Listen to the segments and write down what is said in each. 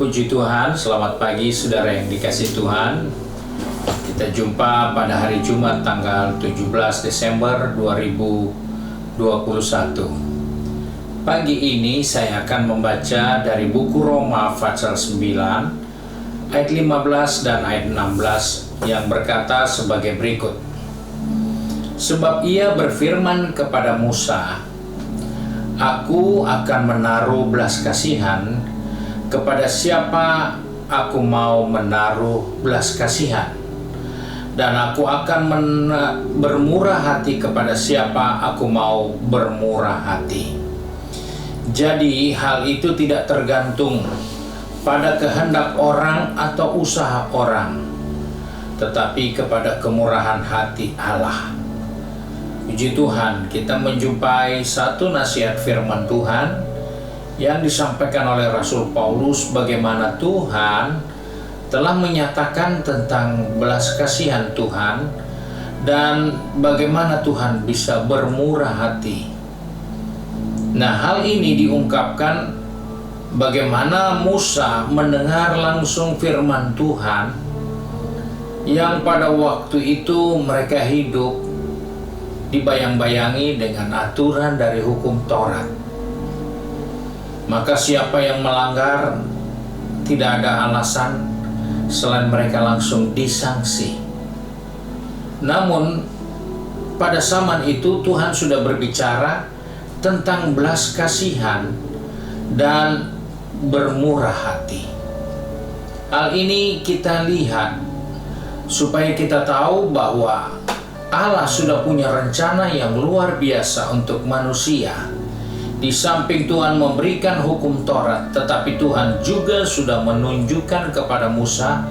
Puji Tuhan, selamat pagi saudara yang dikasihi Tuhan. Kita jumpa pada hari Jumat tanggal 17 Desember 2021. Pagi ini saya akan membaca dari buku Roma pasal 9 ayat 15 dan ayat 16 yang berkata sebagai berikut. Sebab ia berfirman kepada Musa, Aku akan menaruh belas kasihan kepada siapa aku mau menaruh belas kasihan, dan aku akan bermurah hati kepada siapa aku mau bermurah hati. Jadi hal itu tidak tergantung pada kehendak orang atau usaha orang, tetapi kepada kemurahan hati Allah. Puji Tuhan, kita menjumpai satu nasihat firman Tuhan yang disampaikan oleh Rasul Paulus, bagaimana Tuhan telah menyatakan tentang belas kasihan Tuhan dan bagaimana Tuhan bisa bermurah hati. Nah, hal ini diungkapkan bagaimana Musa mendengar langsung firman Tuhan yang pada waktu itu mereka hidup dibayang-bayangi dengan aturan dari hukum Taurat. Maka siapa yang melanggar, tidak ada alasan selain mereka langsung disangsi. Namun pada zaman itu Tuhan sudah berbicara tentang belas kasihan dan bermurah hati. Hal ini kita lihat supaya kita tahu bahwa Allah sudah punya rencana yang luar biasa untuk manusia. Di samping Tuhan memberikan hukum Taurat, tetapi Tuhan juga sudah menunjukkan kepada Musa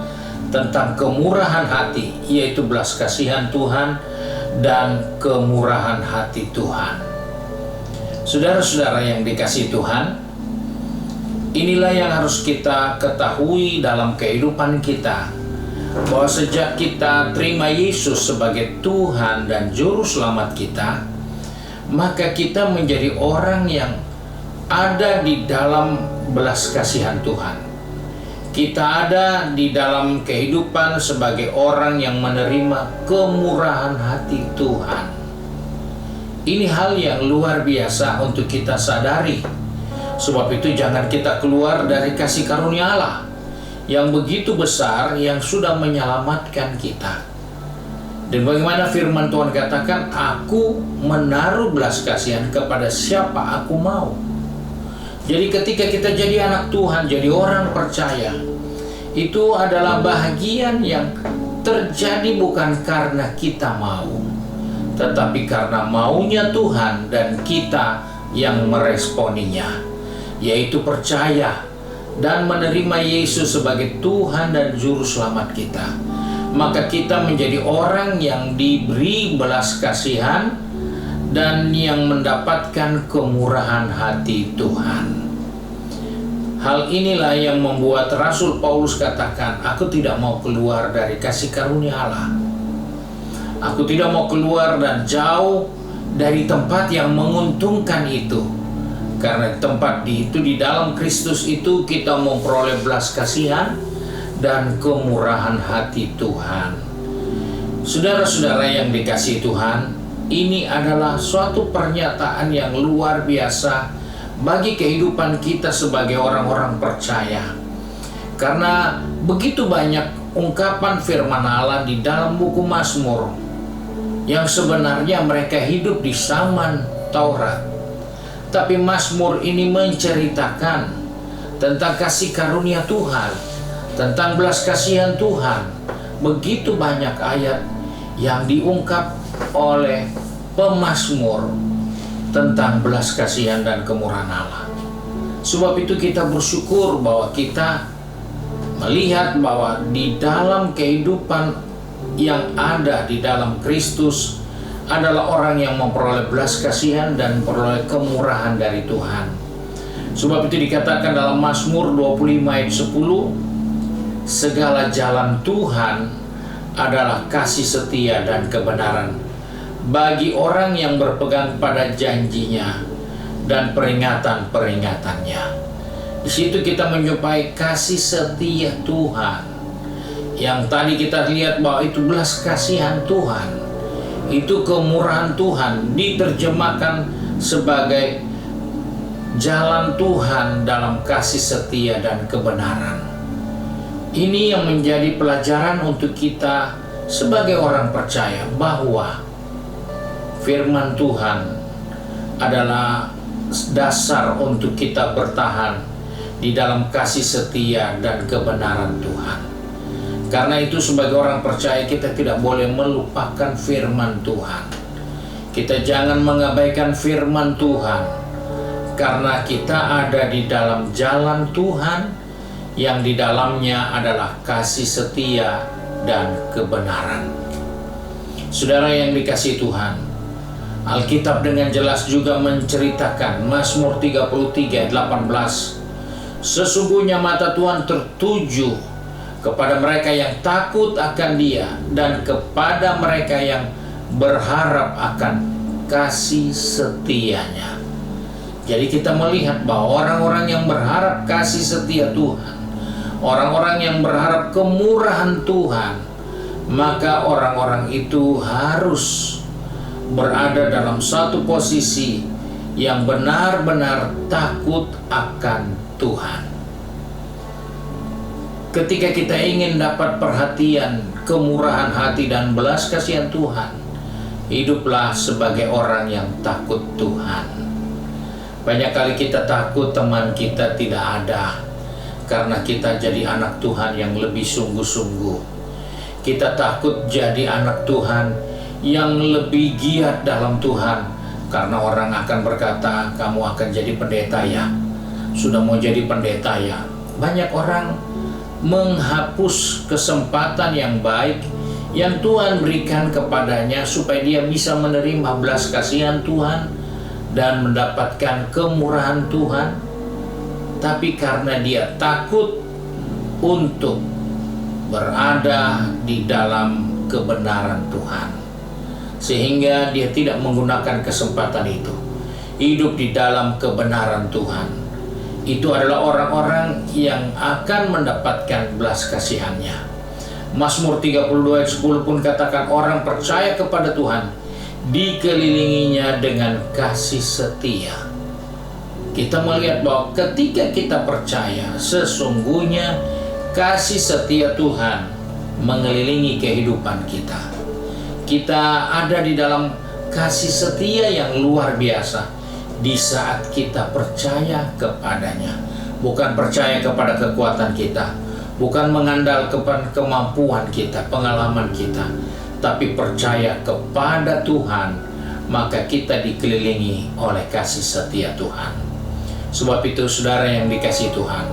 tentang kemurahan hati, yaitu belas kasihan Tuhan dan kemurahan hati Tuhan. Saudara-saudara yang dikasihi Tuhan, inilah yang harus kita ketahui dalam kehidupan kita, bahwa sejak kita terima Yesus sebagai Tuhan dan Juru Selamat kita, maka kita menjadi orang yang ada di dalam belas kasihan Tuhan. Kita ada di dalam kehidupan sebagai orang yang menerima kemurahan hati Tuhan. Ini hal yang luar biasa untuk kita sadari. Sebab itu jangan kita keluar dari kasih karunia Allah yang begitu besar, yang sudah menyelamatkan kita. Dan bagaimana firman Tuhan katakan, aku menaruh belas kasihan kepada siapa aku mau. Jadi ketika kita jadi anak Tuhan, jadi orang percaya, itu adalah bahagian yang terjadi bukan karena kita mau, tetapi karena maunya Tuhan dan kita yang meresponinya, yaitu percaya dan menerima Yesus sebagai Tuhan dan Juru Selamat kita. Maka kita menjadi orang yang diberi belas kasihan dan yang mendapatkan kemurahan hati Tuhan. Hal inilah yang membuat Rasul Paulus katakan, aku tidak mau keluar dari kasih karunia Allah. Aku tidak mau keluar dan jauh dari tempat yang menguntungkan itu. Karena tempat itu di dalam Kristus itu kita memperoleh belas kasihan dan kemurahan hati Tuhan. Saudara-saudara yang dikasihi Tuhan, ini adalah suatu pernyataan yang luar biasa bagi kehidupan kita sebagai orang-orang percaya. Karena begitu banyak ungkapan firman Allah di dalam buku Mazmur yang sebenarnya mereka hidup di zaman Taurat. Tapi Mazmur ini menceritakan tentang kasih karunia Tuhan, tentang belas kasihan Tuhan. Begitu banyak ayat yang diungkap oleh pemazmur tentang belas kasihan dan kemurahan Allah. Sebab itu kita bersyukur bahwa kita melihat bahwa di dalam kehidupan yang ada di dalam Kristus adalah orang yang memperoleh belas kasihan dan memperoleh kemurahan dari Tuhan. Sebab itu dikatakan dalam Mazmur 25 ayat 10, segala jalan Tuhan adalah kasih setia dan kebenaran bagi orang yang berpegang pada janjinya dan peringatan-peringatannya. Di situ kita menjumpai kasih setia Tuhan. Yang tadi kita lihat bahwa itu belas kasihan Tuhan, itu kemurahan Tuhan, diterjemahkan sebagai jalan Tuhan dalam kasih setia dan kebenaran. Ini yang menjadi pelajaran untuk kita sebagai orang percaya, bahwa firman Tuhan adalah dasar untuk kita bertahan di dalam kasih setia dan kebenaran Tuhan. Karena itu sebagai orang percaya kita tidak boleh melupakan firman Tuhan. Kita jangan mengabaikan firman Tuhan, karena kita ada di dalam jalan Tuhan yang di dalamnya adalah kasih setia dan kebenaran. Saudara yang dikasihi Tuhan, Alkitab dengan jelas juga menceritakan Mazmur 33:18, sesungguhnya mata Tuhan tertuju kepada mereka yang takut akan Dia dan kepada mereka yang berharap akan kasih setianya. Jadi kita melihat bahwa orang-orang yang berharap kasih setia Tuhan, orang-orang yang berharap kemurahan Tuhan, maka orang-orang itu harus berada dalam satu posisi yang benar-benar takut akan Tuhan. Ketika kita ingin dapat perhatian, kemurahan hati dan belas kasihan Tuhan, hiduplah sebagai orang yang takut Tuhan. Banyak kali kita takut teman kita tidak ada, karena kita jadi anak Tuhan yang lebih sungguh-sungguh. Kita takut jadi anak Tuhan yang lebih giat dalam Tuhan, karena orang akan berkata, kamu akan jadi pendeta ya, sudah mau jadi pendeta ya. Banyak orang menghapus kesempatan yang baik yang Tuhan berikan kepadanya supaya dia bisa menerima belas kasihan Tuhan dan mendapatkan kemurahan Tuhan. Tapi karena dia takut untuk berada di dalam kebenaran Tuhan, sehingga dia tidak menggunakan kesempatan itu, hidup di dalam kebenaran Tuhan. Itu adalah orang-orang yang akan mendapatkan belas kasihannya. Mazmur 32:10 pun katakan, orang percaya kepada Tuhan dikelilinginya dengan kasih setia. Kita melihat bahwa ketika kita percaya, sesungguhnya kasih setia Tuhan mengelilingi kehidupan kita. Kita ada di dalam kasih setia yang luar biasa di saat kita percaya kepadanya. Bukan percaya kepada kekuatan kita, bukan mengandalkan kemampuan kita, pengalaman kita, tapi percaya kepada Tuhan, maka kita dikelilingi oleh kasih setia Tuhan. Sebab itu saudara yang dikasihi Tuhan,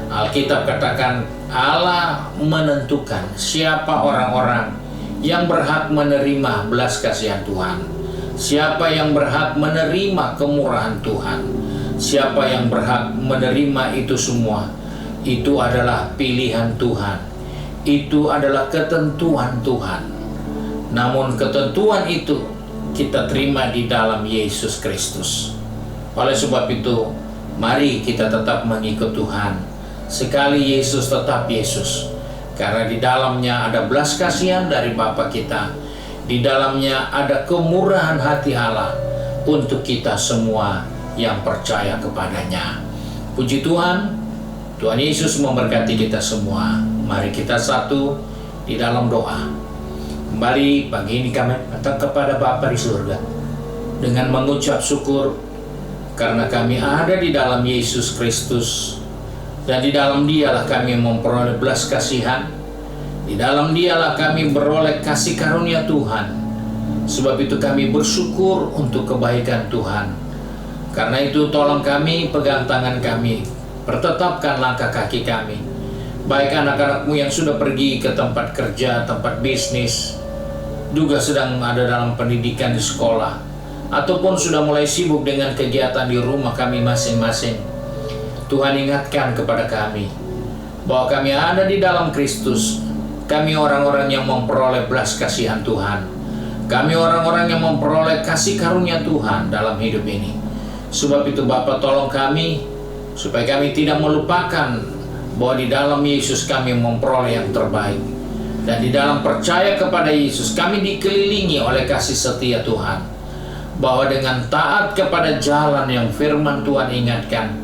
Alkitab katakan Allah menentukan siapa orang-orang yang berhak menerima belas kasihan Tuhan, siapa yang berhak menerima kemurahan Tuhan, siapa yang berhak menerima itu semua. Itu adalah pilihan Tuhan, itu adalah ketentuan Tuhan. Namun ketentuan itu kita terima di dalam Yesus Kristus. Oleh sebab itu, mari kita tetap mengikut Tuhan. Sekali Yesus tetap Yesus, karena di dalamnya ada belas kasihan dari Bapa kita. Di dalamnya ada kemurahan hati Allah untuk kita semua yang percaya kepadanya. Puji Tuhan, Tuhan Yesus memberkati kita semua. Mari kita satu di dalam doa. Kembali pagi ini kami datang kepada Bapa di surga dengan mengucap syukur karena kami ada di dalam Yesus Kristus, dan di dalam Dialah kami memperoleh belas kasihan. Di dalam Dialah kami beroleh kasih karunia Tuhan. Sebab itu kami bersyukur untuk kebaikan Tuhan. Karena itu tolong kami, pegang tangan kami, pertetapkan langkah kaki kami. Baik anak-anak-Mu yang sudah pergi ke tempat kerja, tempat bisnis, juga sedang ada dalam pendidikan di sekolah, ataupun sudah mulai sibuk dengan kegiatan di rumah kami masing-masing. Tuhan ingatkan kepada kami bahwa kami ada di dalam Kristus. Kami orang-orang yang memperoleh belas kasihan Tuhan. Kami orang-orang yang memperoleh kasih karunia Tuhan dalam hidup ini. Sebab itu Bapa, tolong kami supaya kami tidak melupakan bahwa di dalam Yesus kami memperoleh yang terbaik, dan di dalam percaya kepada Yesus kami dikelilingi oleh kasih setia Tuhan, bahwa dengan taat kepada jalan yang firman Tuhan ingatkan,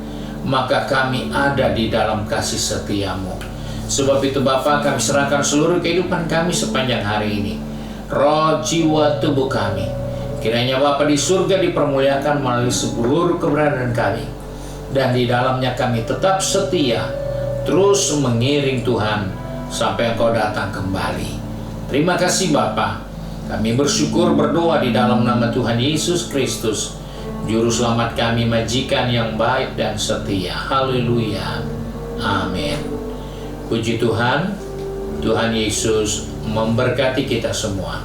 maka kami ada di dalam kasih setia-Mu. Sebab itu Bapa, kami serahkan seluruh kehidupan kami sepanjang hari ini, roh, jiwa, tubuh kami. Kiranya Bapa di surga dipermuliakan melalui seluruh keberadaan kami, dan di dalamnya kami tetap setia, terus mengiring Tuhan sampai Engkau datang kembali. Terima kasih Bapa. Kami bersyukur berdoa di dalam nama Tuhan Yesus Kristus, Juru Selamat kami, Majikan yang baik dan setia. Haleluya. Amin. Puji Tuhan. Tuhan Yesus memberkati kita semua.